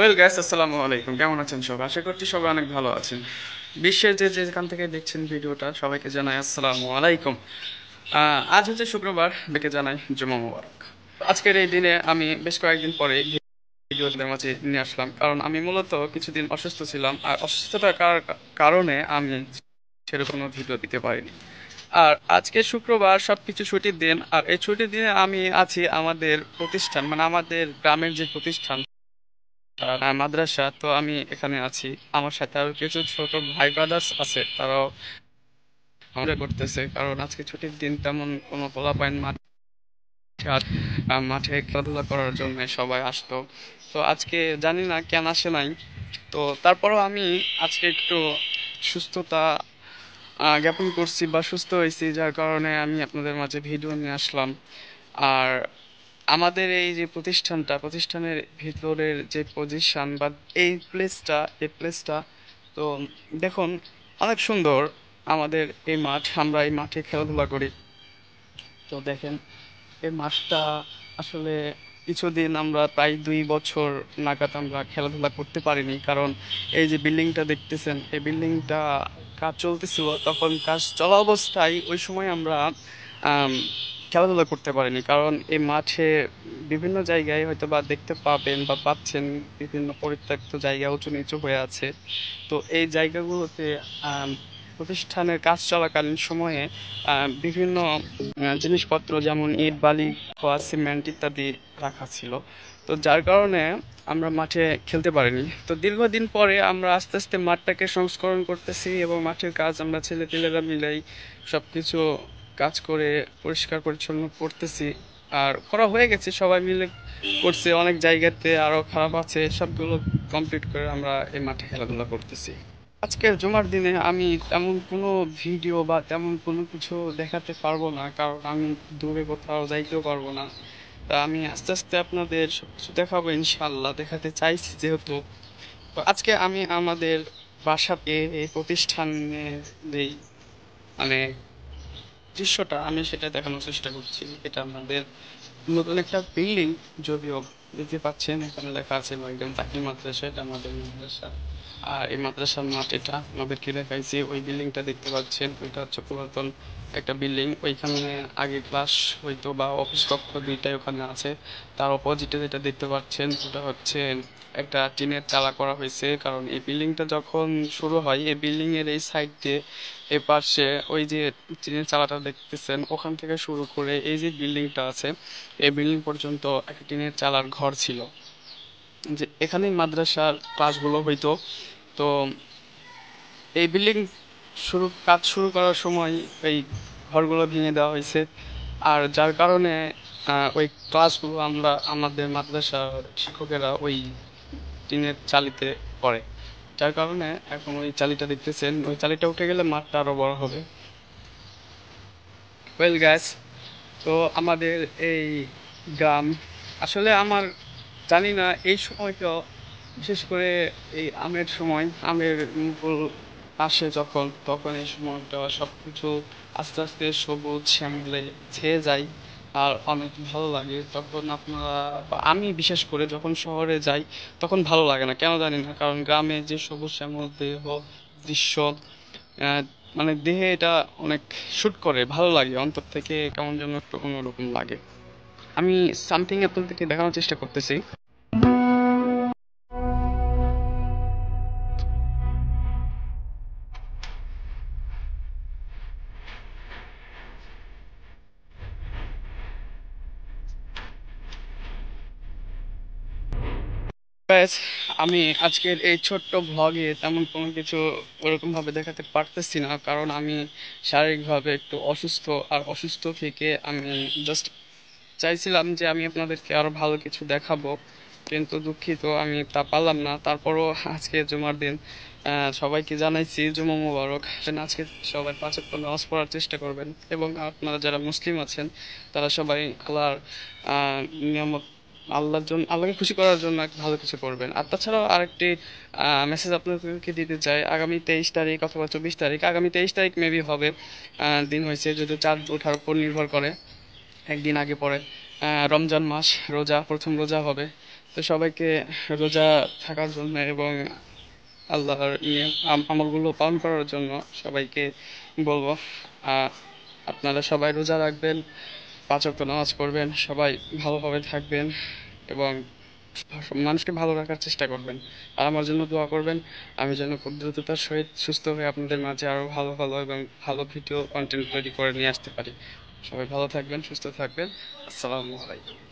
Well guys, আসসালামু আলাইকুম। কেমন আছেন সবাই? আশা করছি সবাই অনেক ভালো আছেন। বিশ্বের যে যেখান থেকে দেখছেন ভিডিওটা, সবাইকে জানাই আসসালামু আলাইকুম। আজ হচ্ছে শুক্রবার, বেকে জানাই জুমা মুবারক। আজকের এই দিনে আমি বেশ কয়েকদিন পরে ভিডিওদের মাঝে নিয়ে আসলাম, কারণ আমি মূলত কিছুদিন অসুস্থ ছিলাম, আর অসুস্থতার কারণে আমি সেরকম কোনো ভিডিও দিতে পারিনি। আর আজকে শুক্রবার, সবকিছু ছুটির দিন, আর এই ছুটির দিনে আমি আছি আমাদের প্রতিষ্ঠান, মানে আমাদের গ্রামের যে প্রতিষ্ঠান মাদ্রাসা। তো আমি এখানে আছি, আমার সাথে আরো কিছু ছোট ভাই ব্রাদার্স আছে, তারাও মজা করতেছে, কারণ আজকে ছুটির দিন, তেমন কোনো পোলাপাইন মাঠে মাঠে খেলাধুলা করার জন্য সবাই আসতো। তো আজকে জানি না কেন আসে নাই। তো তারপরও আমি আজকে একটু সুস্থতা জ্ঞাপন করছি বা সুস্থ হয়েছি, যার কারণে আমি আপনাদের মাঝে ভিডিও নিয়ে আসলাম। আর আমাদের এই যে প্রতিষ্ঠানের ভিতরের যে পজিশন বা এই প্লেসটা তো দেখুন, অনেক সুন্দর। আমাদের এই মাঠ, আমরা এই মাঠে খেলাধুলা করি। তো দেখেন, এই মাঠটা আসলে কিছুদিন, আমরা প্রায় 2 বছর নাগাদ আমরা খেলাধুলা করতে পারিনি, কারণ এই যে বিল্ডিংটা দেখতেছেন, এই বিল্ডিংটা কাজ চলতেছিল, তখন কাজ চলা অবস্থায় ওই সময় আমরা আম, খেলাধুলা করতে পারিনি, কারণ এই মাঠে বিভিন্ন জায়গায় হয়তো বা দেখতে পাবেন বা পাচ্ছেন, বিভিন্ন পরিত্যক্ত জায়গা উঁচু নিচু হয়ে আছে। তো এই জায়গাগুলোতে প্রতিষ্ঠানের কাজ চলাকালীন সময়ে বিভিন্ন জিনিসপত্র, যেমন ইট বালি খোয়া সিমেন্ট ইত্যাদি রাখা ছিল। তো যার কারণে আমরা মাঠে খেলতে পারিনি। তো দীর্ঘদিন পরে আমরা আস্তে আস্তে মাঠটাকে সংস্করণ করতেছি, এবং মাঠের কাজ আমরা ছেলেপিলেরা মিলেই সবকিছু কাজ করে পরিষ্কার পরিচ্ছন্ন করতেছি। আর করা হয়ে গেছে, সবাই মিলে করছে, অনেক জায়গাতে আরো খারাপ আছে, সবগুলো কমপ্লিট করে আমরা এই মাঠে খেলাধুলা করতেছি। আজকের জুমার দিনে আমি তেমন কোনো ভিডিও বা তেমন কোনো কিছু দেখাতে পারবো না, কারণ আমি দূরে কোথাও যাইতেও পারবো না। তা আমি আস্তে আস্তে আপনাদের সবকিছু দেখাবো, ইনশাল্লাহ দেখাতে চাইছি যেহেতু। তো আজকে আমি আমাদের বাসাতে, এই প্রতিষ্ঠানের যেই মানে দৃশ্যটা, আমি সেটা দেখানোর চেষ্টা করছি। এটা আমাদের নতুন একটা বিল্ডিং, যদিও দেখতে পাচ্ছেন এখানে লেখা আছে একদম তাকিল মাদ্রাসা, এটা আমাদের মাদ্রাসা। আর এই মাদ্রাসার মাঠ, এটা আমাদেরকে দেখাইছে। ওই বিল্ডিংটা দেখতে পাচ্ছেন, ওইটা হচ্ছে পুরাতন একটা বিল্ডিং। ওইখানে আগে ক্লাস হইতো বা অফিস কক্ষ দুইটাই ওখানে আছে। তার অপোজিটে যেটা দেখতে পাচ্ছেন, ওটা হচ্ছে একটা টিনের চালা করা হয়েছে, কারণ এই বিল্ডিংটা যখন শুরু হয়, এই বিল্ডিং এর এই সাইড দিয়ে এই পাশে ওই যে টিনের চালাটা দেখতেছেন, ওখান থেকে শুরু করে এই যে বিল্ডিংটা আছে, এই বিল্ডিং পর্যন্ত একটা টিনের চালার ঘর ছিল, যে এখানেই মাদ্রাসার ক্লাসগুলো হইতো। তো এই বিল্ডিং কাজ শুরু করার সময় এই ঘরগুলো ভেঙে দেওয়া হয়েছে, আর যার কারণে ওই ক্লাসগুলো আমরা, আমাদের মাদ্রাসার শিক্ষকেরা ওই টিনের চালিতে করে। যার কারণে এখন ওই চালিটা দেখতেছেন, ওই চালিটা উঠে গেলে মাঠটা আরো বড় হবে। ওয়েল গ্যাস, তো আমাদের এই গ্রাম, আসলে আমার জানি না, এই সময়টা বিশেষ করে এই আমের সময়, আমের মুকুল আসে যখন, তখন এই সময়টা সব কিছু আস্তে আস্তে সবুজ শ্যামলে ছেয়ে যায়, আর অনেক ভালো লাগে তখন। আপনারা বা আমি বিশেষ করে যখন শহরে যাই, তখন ভালো লাগে না, কেন জানি না, কারণ গ্রামে যে সবুজ শ্যামল দেহ দৃশ্য, আহ, মানে দেহে এটা অনেক শুট করে, ভালো লাগে, অন্তর থেকে কেমন যেন একটু অন্যরকম লাগে। আমি সামথিং আপনাদেরকে দেখানোর চেষ্টা করতেছি। ব্যাস, আমি আজকের এই ছোট্ট ভ্লগে তেমন কোনো কিছু ওরকম ভাবে দেখাতে পারতেছি না, কারণ আমি শারীরিকভাবে একটু অসুস্থ। আর অসুস্থ থেকে আমি জাস্ট চাইছিলাম যে আমি আপনাদেরকে আরো ভালো কিছু দেখাবো, কিন্তু দুঃখিত আমি তা পারলাম না। তারপরও আজকে জুমার দিন, সবাইকে জানাইছি জুমা মুবারক। আজকে সবাই 5 ওয়াক্ত নামাজ পড়ার চেষ্টা করবেন, এবং আপনারা যারা মুসলিম আছেন, তারা সবাই আল্লাহর নিয়ামত, আল্লাহর জন্য, আল্লাহকে খুশি করার জন্য একটা ভালো কিছু করবেন। আর তাছাড়াও আরেকটি মেসেজ আপনাদেরকে দিতে চাই, আগামী 23 তারিখ অথবা 24 তারিখ, আগামী 23 তারিখ মেবি হবে, দিন হয়েছে, যদি চাঁদ ওঠার উপর নির্ভর করে, একদিন আগে পরে রমজান মাস, রোজা, প্রথম রোজা হবে। তো সবাইকে রোজা থাকার জন্য এবং আল্লাহর আমলগুলো পালন করার জন্য সবাইকে বলবো। আপনারা সবাই রোজা রাখবেন, 5 ওয়াক্ত নামাজ পড়বেন, সবাই ভালোভাবে থাকবেন এবং মানুষকে ভালো রাখার চেষ্টা করবেন। আর আমার জন্য দোয়া করবেন, আমি যেন খুব দ্রুততার সহিত সুস্থ হয়ে আপনাদের মাঝে আরও ভালো ভালো এবং ভালো ভিডিও কন্টেন্ট তৈরি করে নিয়ে আসতে পারি। সবাই ভালো থাকবেন, সুস্থ থাকবেন। আসসালামু আলাইকুম।